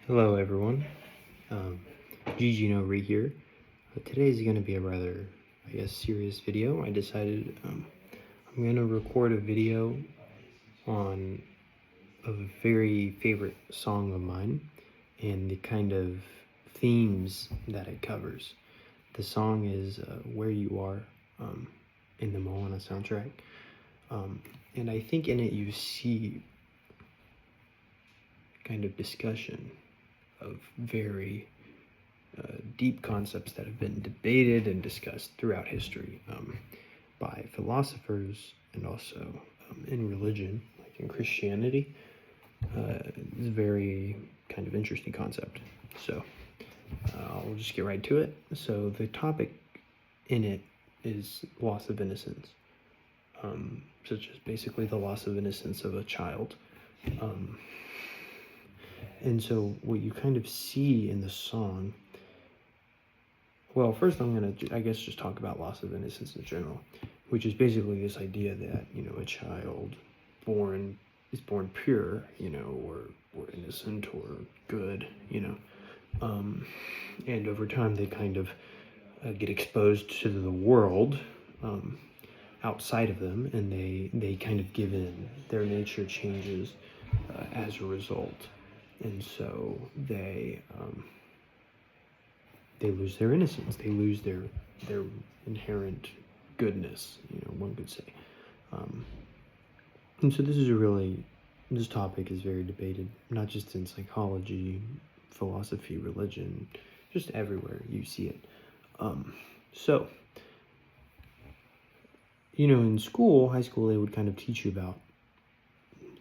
Hello everyone, um, Gigi No Re here. Today is going to be a rather, serious video. I decided I'm going to record a video on a very favorite song of mine and the kind of themes that it covers. The song is Where You Are in the Moana soundtrack. And I think in it you see kind of discussion of very deep concepts that have been debated and discussed throughout history by philosophers and also in religion, like in Christianity. It's a very kind of interesting concept. So I'll just get right to it. So the topic in it is loss of innocence, such as basically the loss of innocence of a child. And so what you kind of see in the song, well, first I'm going to, just talk about loss of innocence in general, which is basically this idea that, a child is born pure, or innocent or good, and over time they kind of get exposed to the world outside of them, and they kind of give in. Their nature changes as a result. And so they lose their innocence. They lose their inherent goodness. One could say. And so this topic is very debated, not just in psychology, philosophy, religion, just everywhere you see it. So in school, high school, they would kind of teach you about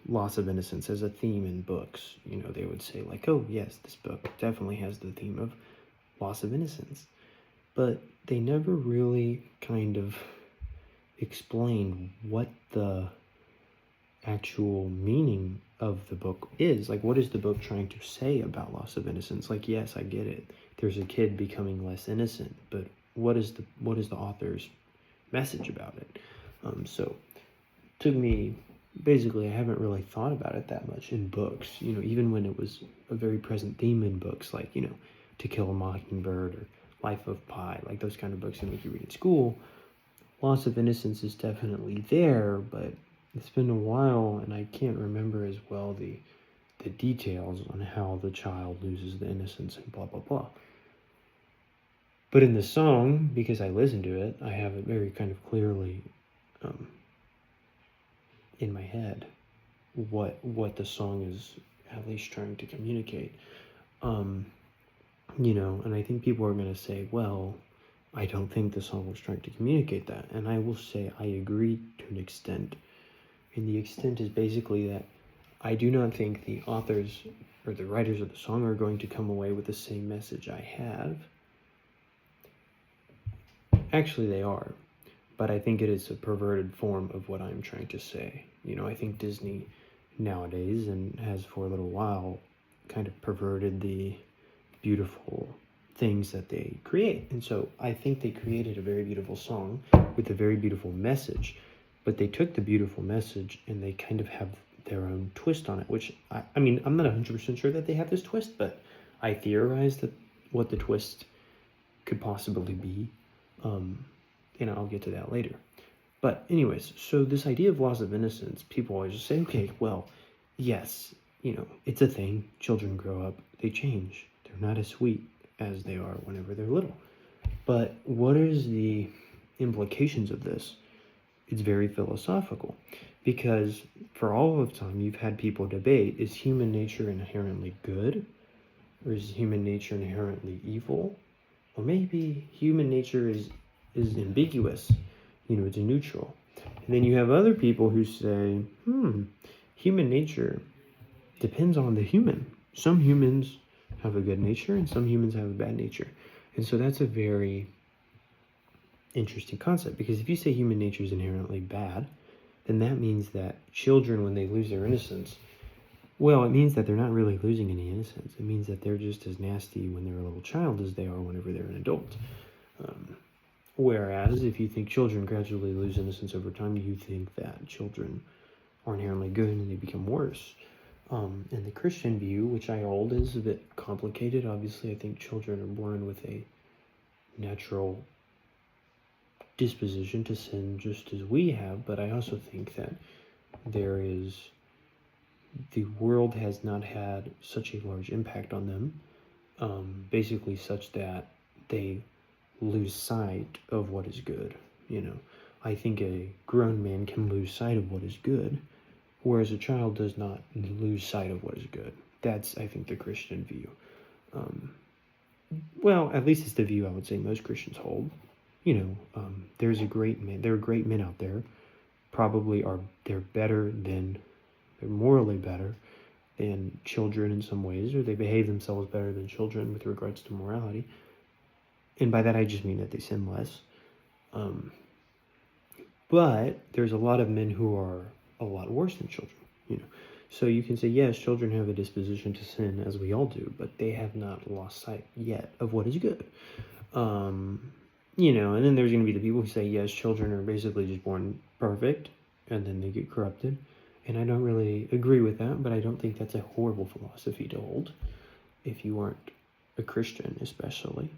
loss of innocence as a theme in books. They would say like, oh yes, this book definitely has the theme of loss of innocence, but they never really kind of explained what the actual meaning of the book is. Like, what is the book trying to say about loss of innocence? Like, yes, I get it, there's a kid becoming less innocent, but what is the author's message about it? So it took me, basically, I haven't really thought about it that much in books, even when it was a very present theme in books, like, To Kill a Mockingbird or Life of Pi, like those kind of books that make you read at school. Loss of innocence is definitely there, but it's been a while and I can't remember as well the details on how the child loses the innocence and blah blah blah. But in the song, because I listened to it, I have it very kind of clearly in my head what the song is at least trying to communicate. And I think people are going to say, well, I don't think the song was trying to communicate that. And I will say I agree to an extent. And the extent is basically that I do not think the authors or the writers of the song are going to come away with the same message I have. Actually, they are. But I think it is a perverted form of what I'm trying to say. I think Disney nowadays, and has for a little while, kind of perverted the beautiful things that they create. And so I think they created a very beautiful song with a very beautiful message, but they took the beautiful message and they kind of have their own twist on it, which I mean, I'm not 100% sure that they have this twist, but I theorize that what the twist could possibly be, and I'll get to that later. But anyways, so this idea of loss of innocence, people always just say, okay, well, yes, it's a thing. Children grow up, they change. They're not as sweet as they are whenever they're little. But what is the implications of this? It's very philosophical, because for all of time you've had people debate, is human nature inherently good, or is human nature inherently evil? Or maybe human nature is ambiguous, it's neutral. And then you have other people who say, human nature depends on the human. Some humans have a good nature and some humans have a bad nature. And so that's a very interesting concept, because if you say human nature is inherently bad, then that means that children, when they lose their innocence, well, it means that they're not really losing any innocence. It means that they're just as nasty when they're a little child as they are whenever they're an adult. Whereas if you think children gradually lose innocence over time, you think that children are inherently good and they become worse. And the Christian view, which I hold, is a bit complicated. Obviously, I think children are born with a natural disposition to sin just as we have, but I also think that the world has not had such a large impact on them, basically such that they lose sight of what is good. I think a grown man can lose sight of what is good, whereas a child does not lose sight of what is good. That's, I think, the Christian view. Well, at least it's the view I would say most Christians hold. There are great men out there. They're morally better than children in some ways, or they behave themselves better than children with regards to morality. And by that I just mean that they sin less. But there's a lot of men who are a lot worse than children. So you can say, yes, children have a disposition to sin, as we all do, but they have not lost sight yet of what is good. And then there's going to be the people who say, yes, children are basically just born perfect, and then they get corrupted. And I don't really agree with that, but I don't think that's a horrible philosophy to hold, if you aren't a Christian especially.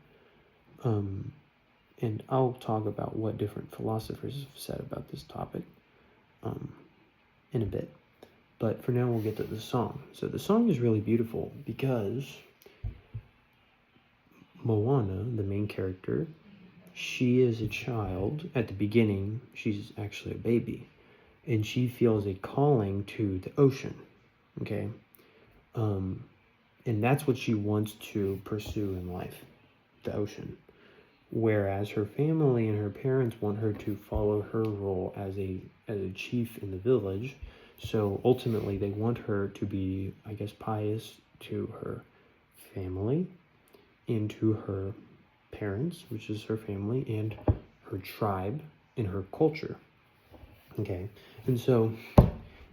And I'll talk about what different philosophers have said about this topic in a bit. But for now, we'll get to the song. So the song is really beautiful because Moana, the main character, she is a child. At the beginning, she's actually a baby. And she feels a calling to the ocean, okay? And that's what she wants to pursue in life, the ocean. Whereas her family and her parents want her to follow her role as a chief in the village. So ultimately, they want her to be, I guess, pious to her family and to her parents, which is her family, and her tribe and her culture. Okay, and so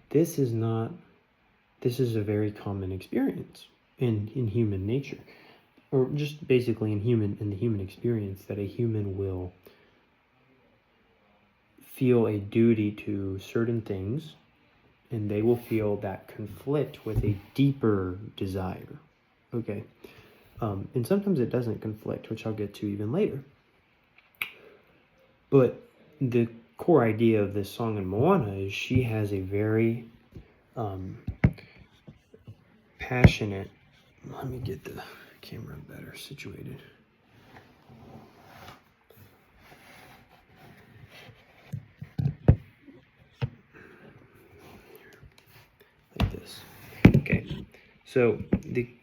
this is a very common experience in human nature, or just basically in the human experience, that a human will feel a duty to certain things, and they will feel that conflict with a deeper desire. Okay, and sometimes it doesn't conflict, which I'll get to even later. But the core idea of this song in Moana is she has a very passionate. Let me get the camera better situated. Like this. Okay. So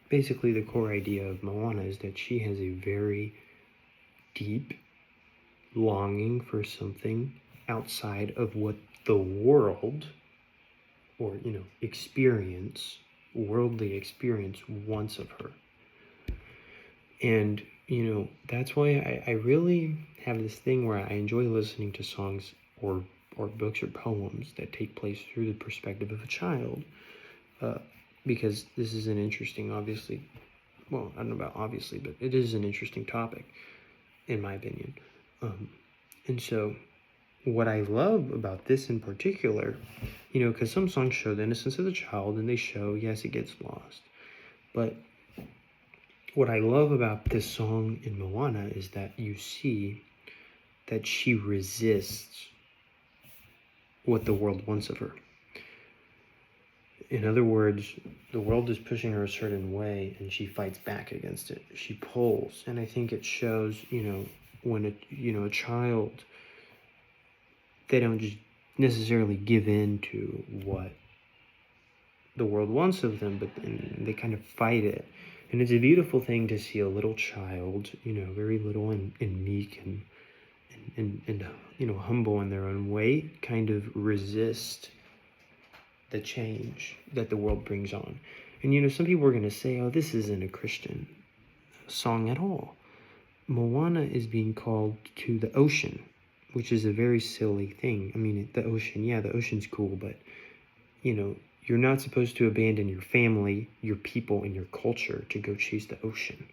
basically the core idea of Moana is that she has a very deep longing for something outside of what the world, or worldly experience wants of her. And that's why I really have this thing where I enjoy listening to songs or books or poems that take place through the perspective of a child, because this is an interesting, obviously, well, I don't know about obviously, but it is an interesting topic, in my opinion. And so what I love about this in particular, because some songs show the innocence of the child, and they show, yes, it gets lost. But what I love about this song in Moana is that you see that she resists what the world wants of her. In other words, the world is pushing her a certain way, and she fights back against it. She pulls, and I think it shows, when a child, they don't just necessarily give in to what the world wants of them, but they kind of fight it. And it's a beautiful thing to see a little child, very little and meek and humble in their own way, kind of resist the change that the world brings on. And some people are going to say, oh, this isn't a Christian song at all. Moana is being called to the ocean, which is a very silly thing. I mean, the ocean's cool, but you're not supposed to abandon your family, your people, and your culture to go chase the ocean.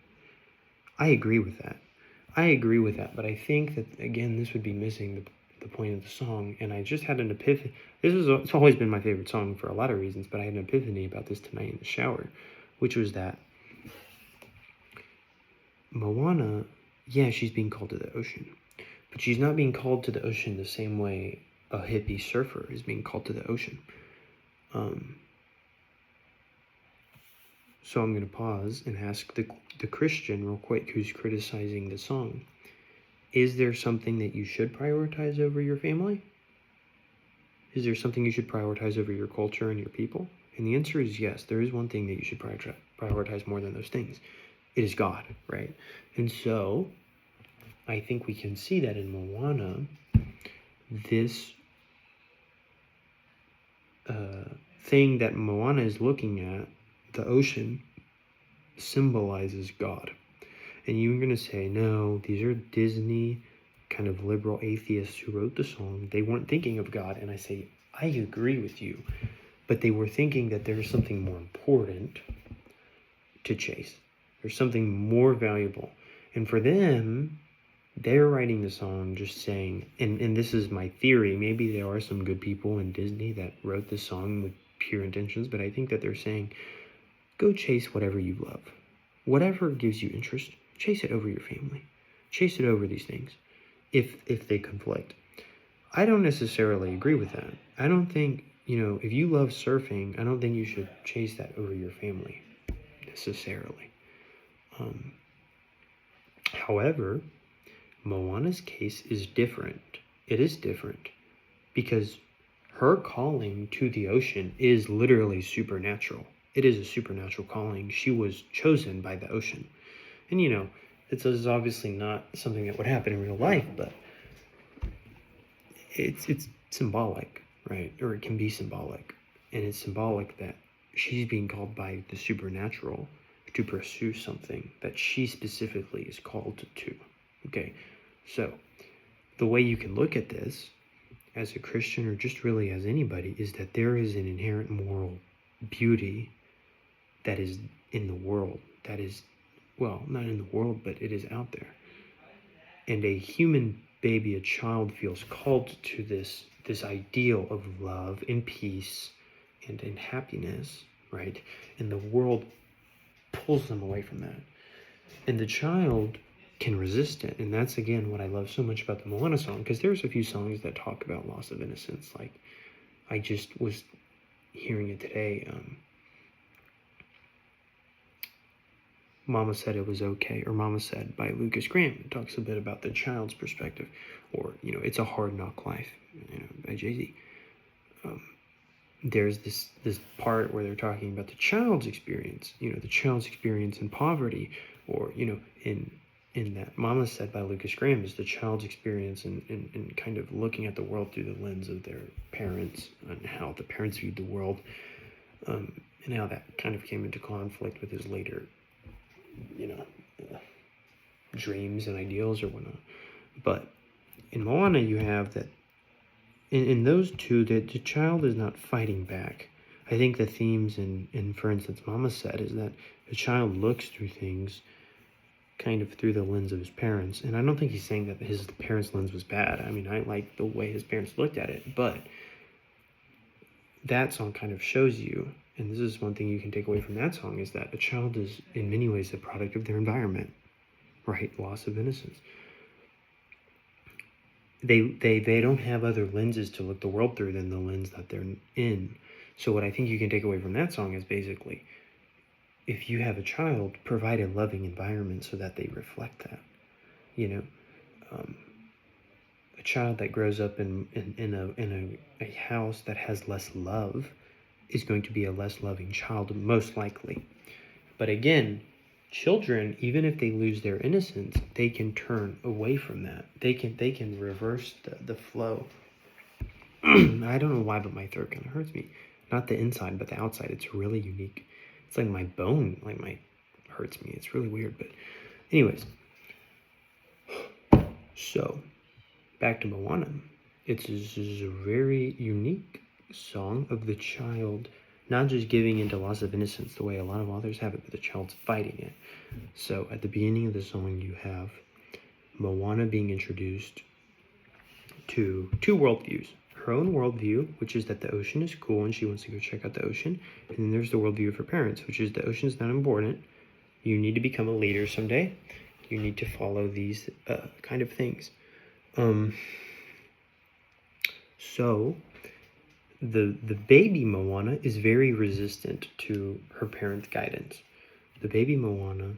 I agree with that, but I think that, again, this would be missing the the point of the song, and I just had an epiphany. It's always been my favorite song for a lot of reasons, but I had an epiphany about this tonight in the shower, which was that Moana, yeah, she's being called to the ocean, but she's not being called to the ocean the same way a hippie surfer is being called to the ocean. So I'm going to pause and ask the Christian real quick who's criticizing the song, is there something that you should prioritize over your family? Is there something you should prioritize over your culture and your people? And the answer is yes, there is one thing that you should prioritize more than those things. It is God, right? And so I think we can see that in Moana, this thing that Moana is looking at, the ocean, symbolizes God. And you're going to say, no, these are Disney kind of liberal atheists who wrote the song. They weren't thinking of God. And I say, I agree with you. But they were thinking that there's something more important to chase. There's something more valuable. And for them, they're writing the song just saying, and this is my theory, maybe there are some good people in Disney that wrote this song with pure intentions, but I think that they're saying, go chase whatever you love. Whatever gives you interest, chase it over your family. Chase it over these things, if they conflict. I don't necessarily agree with that. I don't think, if you love surfing, I don't think you should chase that over your family, necessarily. However, Moana's case is different. It is different because her calling to the ocean is literally supernatural. It is a supernatural calling. She was chosen by the ocean. And it's obviously not something that would happen in real life, but it's symbolic, right? Or it can be symbolic. And it's symbolic that she's being called by the supernatural to pursue something that she specifically is called to. Okay, so the way you can look at this as a Christian or just really as anybody is that there is an inherent moral beauty that is in the world, that is, well, not in the world, but it is out there. And a human baby, a child, feels called to this ideal of love and peace and in happiness, right? And the world pulls them away from that. And the child can resist it. And that's, again, what I love so much about the Moana song, because there's a few songs that talk about loss of innocence. Like, I just was hearing it today. Mama Said It Was Okay, or Mama Said by Lucas Graham. It talks a bit about the child's perspective. Or, It's a Hard Knock Life, by Jay-Z. There's this part where they're talking about the child's experience, the child's experience in poverty, or, in that Mama Said by Lucas Graham is the child's experience in kind of looking at the world through the lens of their parents and how the parents viewed the world, and how that kind of came into conflict with his later, dreams and ideals or whatnot. But in Moana, you have that in those two, that the child is not fighting back. I think the themes in for instance, Mama Said is that the child looks through things kind of through the lens of his parents. And I don't think he's saying that his parents' lens was bad. I mean, I like the way his parents looked at it, but that song kind of shows you, and this is one thing you can take away from that song, is that a child is in many ways a product of their environment, right? Loss of innocence. They don't have other lenses to look the world through than the lens that they're in. So what I think you can take away from that song is basically, if you have a child, provide a loving environment so that they reflect that. A child that grows up in a house that has less love is going to be a less loving child, most likely. But again, children, even if they lose their innocence, they can turn away from that. They can reverse the flow. I don't know why, but my throat kind of hurts me. Not the inside, but the outside. It's really unique. It's like my bone, hurts me. It's really weird, but anyways. So, back to Moana. This is a very unique song of the child not just giving into loss of innocence the way a lot of authors have it, but the child's fighting it. So at the beginning of the song, you have Moana being introduced to two worldviews. Her own worldview, which is that the ocean is cool and she wants to go check out the ocean. And then there's the worldview of her parents, which is the ocean's not important. You need to become a leader someday. You need to follow these kind of things. So the baby Moana is very resistant to her parents' guidance. The baby Moana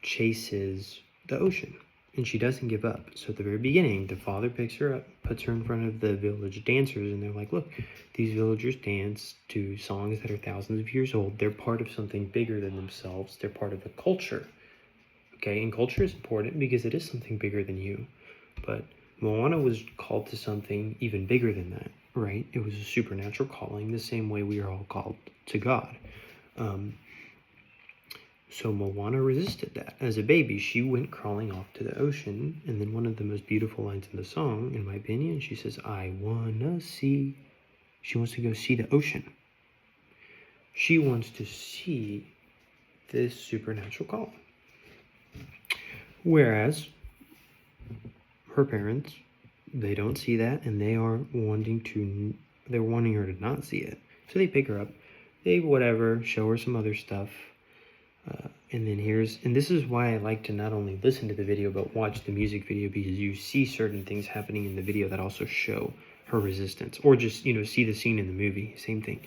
chases the ocean, and she doesn't give up. So at the very beginning, the father picks her up, puts her in front of the village dancers, and they're like, look, these villagers dance to songs that are thousands of years old. They're part of something bigger than themselves. They're part of a culture. Okay, and culture is important because it is something bigger than you. But Moana was called to something even bigger than that, right? It was a supernatural calling, the same way we are all called to God. So Moana resisted that. As a baby, she went crawling off to the ocean, and then one of the most beautiful lines in the song, in my opinion, she says, I wanna see. She wants to go see the ocean. She wants to see this supernatural calling. Whereas her parents, they don't see that, and they're wanting her to not see it. So they pick her up, they show her some other stuff. And this is why I like to not only listen to the video, but watch the music video, because you see certain things happening in the video that also show her resistance, or just, see the scene in the movie, same thing.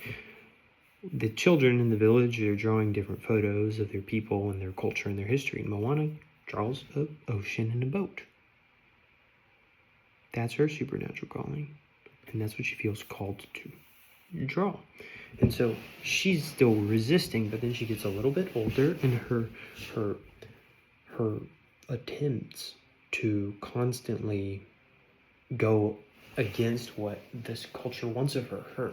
The children in the village are drawing different photos of their people and their culture and their history. And Moana draws an ocean in a boat. That's her supernatural calling, and that's what she feels called to draw. And so she's still resisting, but then she gets a little bit older, and her attempts to constantly go against what this culture wants of her,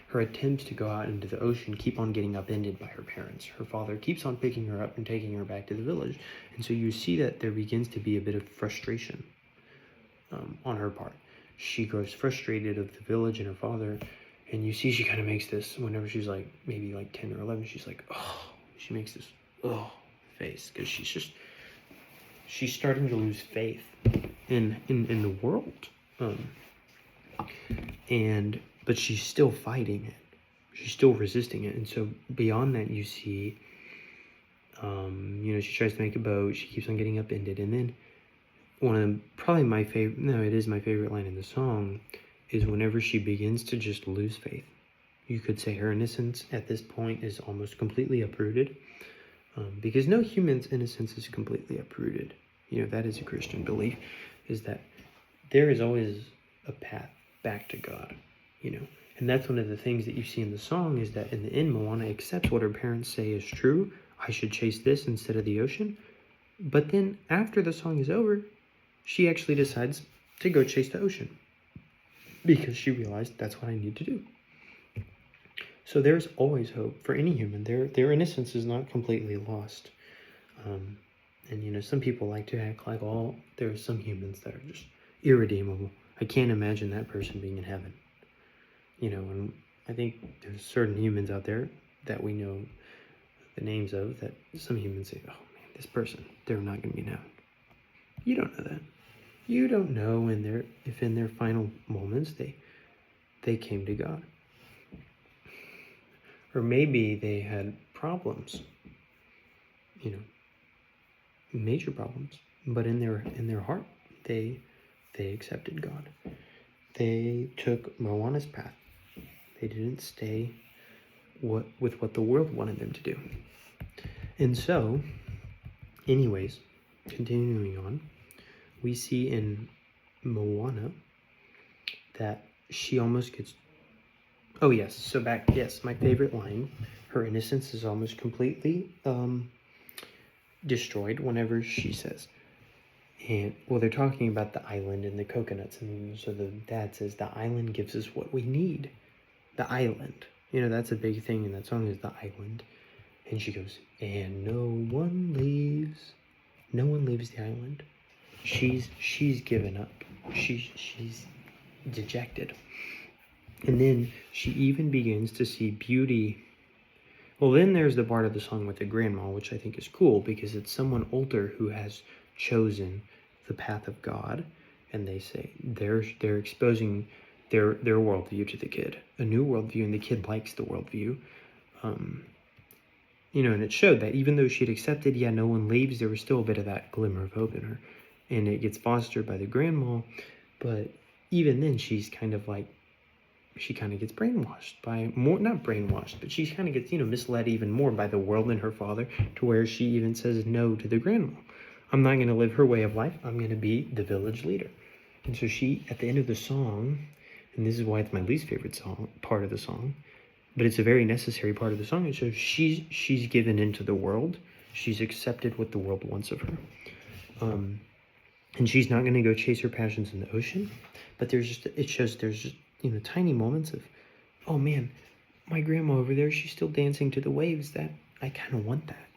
her attempts to go out into the ocean keep on getting upended by her parents. Her father keeps on picking her up and taking her back to the village. And so you see that there begins to be a bit of frustration on her part. She grows frustrated of the village and her father. And you see she kind of makes this, whenever she's like, maybe like 10 or 11, she's like, oh, she makes this, oh, face. Because she's starting to lose faith in the world. But she's still fighting it. She's still resisting it. And so beyond that, you see, she tries to make a boat. She keeps on getting upended. And then it is my favorite line in the song, is whenever she begins to just lose faith. You could say her innocence at this point is almost completely uprooted, because no human's innocence is completely uprooted. That is a Christian belief, is that there is always a path back to God, And that's one of the things that you see in the song, is that in the end, Moana accepts what her parents say is true. I should chase this instead of the ocean. But then after the song is over, she actually decides to go chase the ocean, because she realized that's what I need to do. So there's always hope for any human. Their innocence is not completely lost. And some people like to act like, there are some humans that are just irredeemable. I can't imagine that person being in heaven. And I think there's certain humans out there that we know the names of, that some humans say, oh man, this person, they're not going to be in heaven. You don't know that. You don't know if in their final moments they came to God. Or maybe they had problems, major problems, but in their heart they accepted God. They took Moana's path. They didn't stay with what the world wanted them to do. And so, anyways, continuing on, we see in Moana that she almost gets... Oh, yes. So my favorite line, her innocence is almost completely destroyed whenever she says... they're talking about the island and the coconuts. And so the dad says, the island gives us what we need. The island. That's a big thing in that song, is the island. And she goes, and no one leaves the island. She's given up. She's dejected. And then she even begins to see beauty. Well, then there's the part of the song with the grandma, which I think is cool, because it's someone older who has chosen the path of God. and they say they're exposing their worldview to the kid, a new worldview, and the kid likes the worldview. And it showed that even though she'd accepted, no one leaves, there was still a bit of that glimmer of hope in her. And it gets fostered by the grandma, but even then she's kind of like, she kind of gets brainwashed by more, not brainwashed, but she kind of gets, misled even more by the world and her father, to where she even says no to the grandma. I'm not going to live her way of life. I'm going to be the village leader. And so she, at the end of the song, and this is why it's my least favorite part of the song, but it's a very necessary part of the song. And so she's given into the world. She's accepted what the world wants of her. And she's not going to go chase her passions in the ocean. But there's just tiny moments of, oh man, my grandma over there, she's still dancing to the waves. That I kind of want that,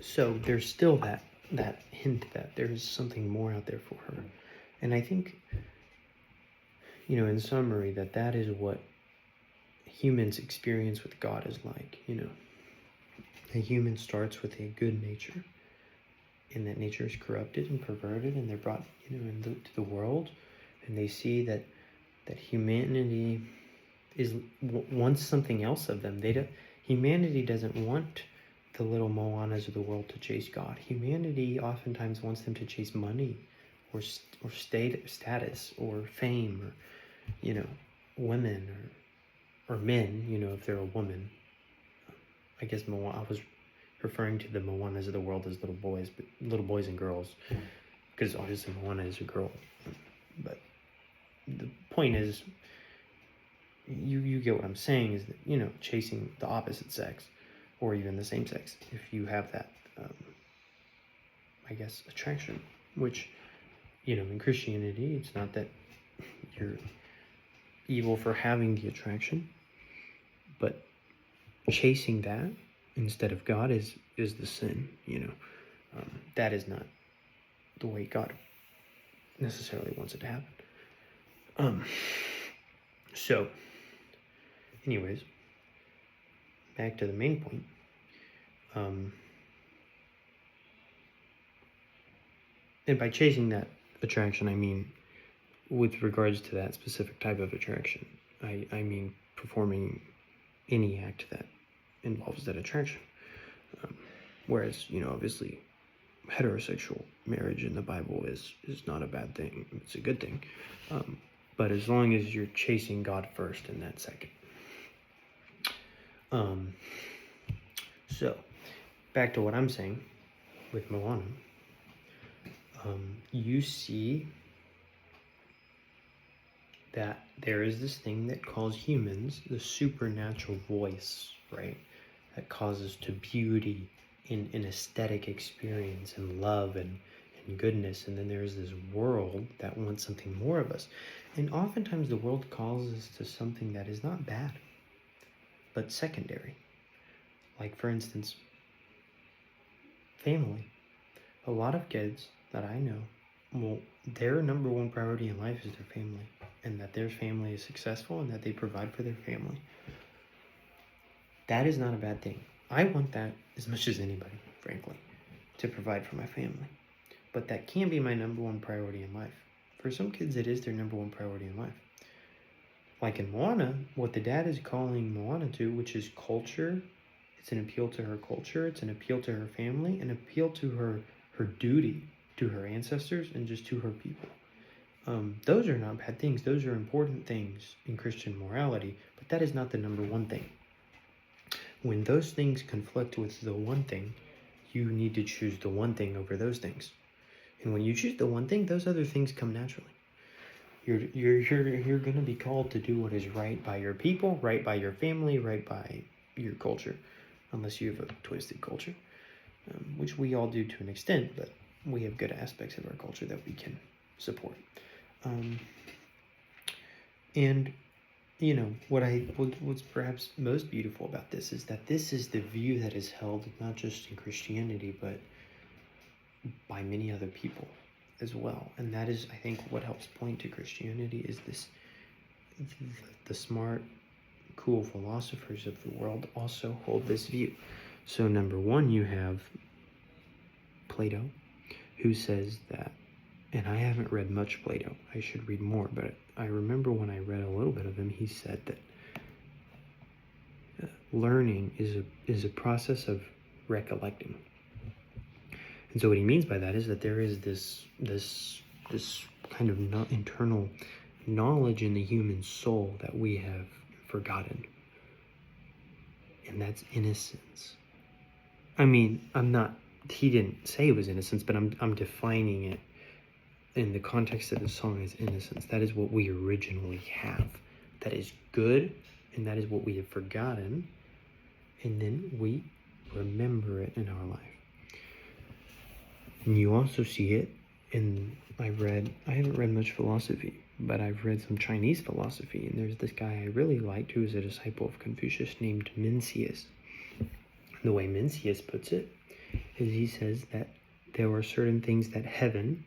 So there's still that hint that there's something more out there for her. And I think, in summary, that is what humans' experience with God is like. A human starts with a good nature, and that nature is corrupted and perverted, and they're brought into the world, and they see that humanity wants something else of them. Humanity doesn't want the little Moanas of the world to chase God. Humanity oftentimes wants them to chase money, or status, or fame, or women, or men, if they're a woman. I guess I was referring to the Moanas of the world as little boys and girls, because obviously Moana is a girl. But the point is, you get what I'm saying, is that, chasing the opposite sex, or even the same sex, if you have that, attraction, which, in Christianity, it's not that you're evil for having the attraction, but chasing that instead of God is the sin. That is not the way God necessarily wants it to happen. So anyways, back to the main point. And by chasing that attraction, I mean with regards to that specific type of attraction, I mean performing any act that involves that attraction. Whereas, obviously, heterosexual marriage in the Bible is not a bad thing. It's a good thing. But as long as you're chasing God first in that second. So, back to what I'm saying with Moana. You see that there is this thing that calls humans the supernatural voice, right? That causes to beauty in aesthetic experience and love and goodness. And then there's this world that wants something more of us. And oftentimes the world calls us to something that is not bad, but secondary. Like, for instance, family. A lot of kids that I know, their number one priority in life is their family, and that their family is successful and that they provide for their family. That is not a bad thing. I want that as much as anybody, frankly, to provide for my family. But that can't be my number one priority in life. For some kids, it is their number one priority in life. Like in Moana, what the dad is calling Moana to, which is culture, it's an appeal to her culture, it's an appeal to her family, an appeal to her duty to her ancestors and just to her people. Those are not bad things. Those are important things in Christian morality, but that is not the number one thing. When those things conflict with the one thing, you need to choose the one thing over those things. And when you choose the one thing, those other things come naturally. You're going to be called to do what is right by your people, right by your family, right by your culture, unless you have a twisted culture, which we all do to an extent, but we have good aspects of our culture that we can support. And what's perhaps most beautiful about this is that this is the view that is held not just in Christianity, but by many other people as well. And that is, I think, what helps point to Christianity is the smart, cool philosophers of the world also hold this view. So number one, you have Plato, who says that and I haven't read much Plato. I should read more, but I remember when I read a little bit of him, he said that learning is a process of recollecting. And so what he means by that is that there is this kind of internal knowledge in the human soul that we have forgotten. And that's innocence. I mean, he didn't say it was innocence, but I'm defining it in the context of the song as innocence. That is what we originally have. That is good, and that is what we have forgotten, and then we remember it in our life. And you also see it in, I haven't read much philosophy, but I've read some Chinese philosophy, and there's this guy I really liked who is a disciple of Confucius named Mencius. The way Mencius puts it is he says that there are certain things that heaven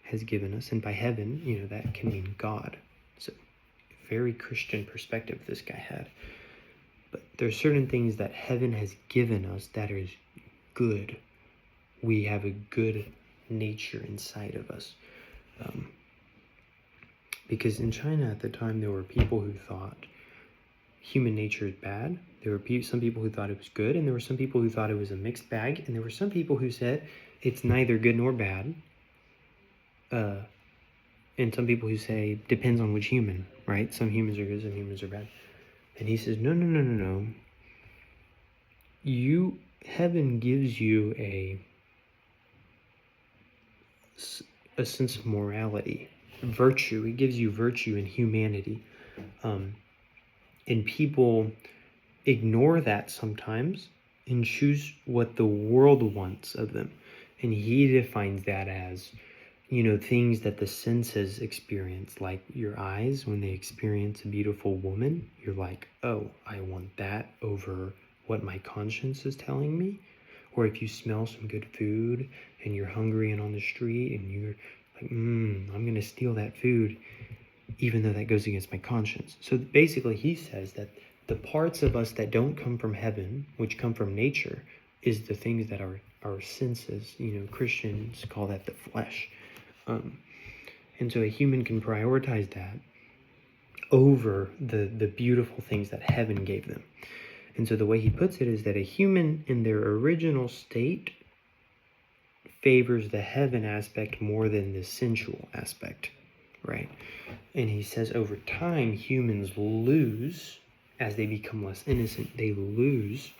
has given us, and by heaven, that can mean God. So, very Christian perspective this guy had. But there are certain things that heaven has given us that is good. We have a good nature inside of us. Because in China at the time, there were people who thought human nature is bad. There were some people who thought it was good, and there were some people who thought it was a mixed bag, and there were some people who said it's neither good nor bad. And some people who say depends on which human, right? Some humans are good, some humans are bad. And he says, no. Heaven gives you a sense of morality, virtue. It gives you virtue and humanity. And people ignore that sometimes and choose what the world wants of them. And he defines that as, things that the senses experience, like your eyes, when they experience a beautiful woman, you're like, oh, I want that over what my conscience is telling me. Or if you smell some good food and you're hungry and on the street and you're like, I'm going to steal that food, even though that goes against my conscience. So basically he says that the parts of us that don't come from heaven, which come from nature, is the things that are our senses. Christians call that the flesh. And so a human can prioritize that over the beautiful things that heaven gave them. And so the way he puts it is that a human in their original state favors the heaven aspect more than the sensual aspect, right? And he says over time, humans lose, as they become less innocent, they lose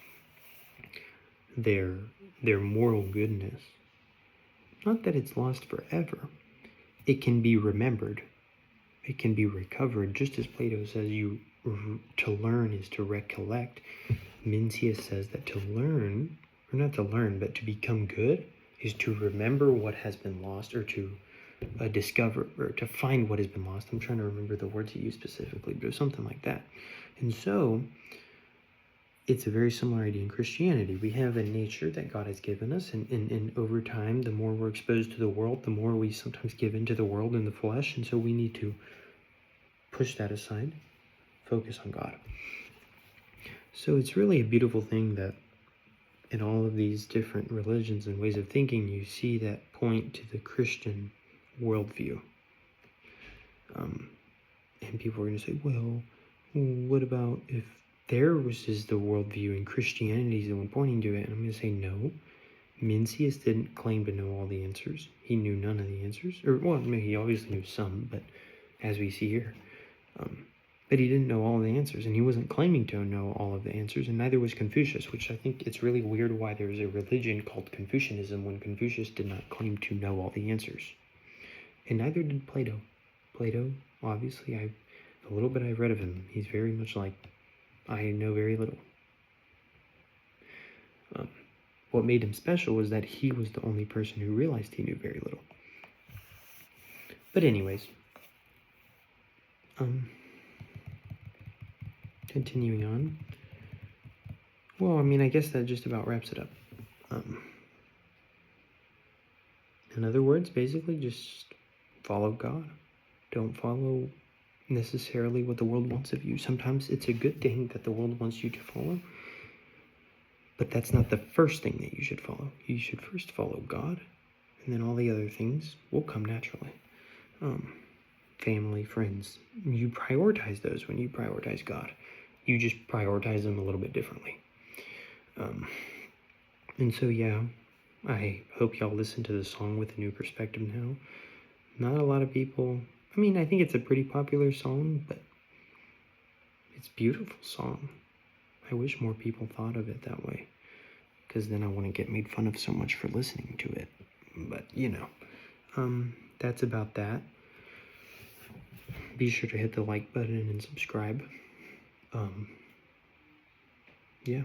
their moral goodness. Not that it's lost forever. It can be remembered. It can be recovered, just as Plato says to learn is to recollect. Mencius says that to learn, or not to learn, but to become good, is to remember what has been lost, or to discover, or to find what has been lost. I'm trying to remember the words he used specifically, but it was something like that. And so, it's a very similar idea in Christianity. We have a nature that God has given us, and over time, the more we're exposed to the world, the more we sometimes give into the world and the flesh, and so we need to push that aside, focus on God. So it's really a beautiful thing that in all of these different religions and ways of thinking, you see that point to the Christian worldview. And people are going to say, well, what about if theirs is the worldview and Christianity is the one pointing to it? And I'm going to say no. Mencius didn't claim to know all the answers. He knew none of the answers. He obviously knew some, but as we see here. But he didn't know all the answers, and he wasn't claiming to know all of the answers, and neither was Confucius, which I think it's really weird why there's a religion called Confucianism when Confucius did not claim to know all the answers. And neither did Plato. Plato, obviously, the little bit I've read of him, he's very much like, I know very little. What made him special was that he was the only person who realized he knew very little. But anyways, continuing on. Well, I guess that just about wraps it up. In other words, basically just follow God. Don't follow necessarily what the world wants of you. Sometimes it's a good thing that the world wants you to follow, but that's not the first thing that you should follow. You should first follow God, and then all the other things will come naturally. Family, friends, you prioritize those when you prioritize God. You just prioritize them a little bit differently. And so, yeah, I hope y'all listen to the song with a new perspective now. Not a lot of people, I mean, I think it's a pretty popular song, but it's a beautiful song. I wish more people thought of it that way, because then I wouldn't get made fun of so much for listening to it. But, that's about that. Be sure to hit the like button and subscribe. Yeah.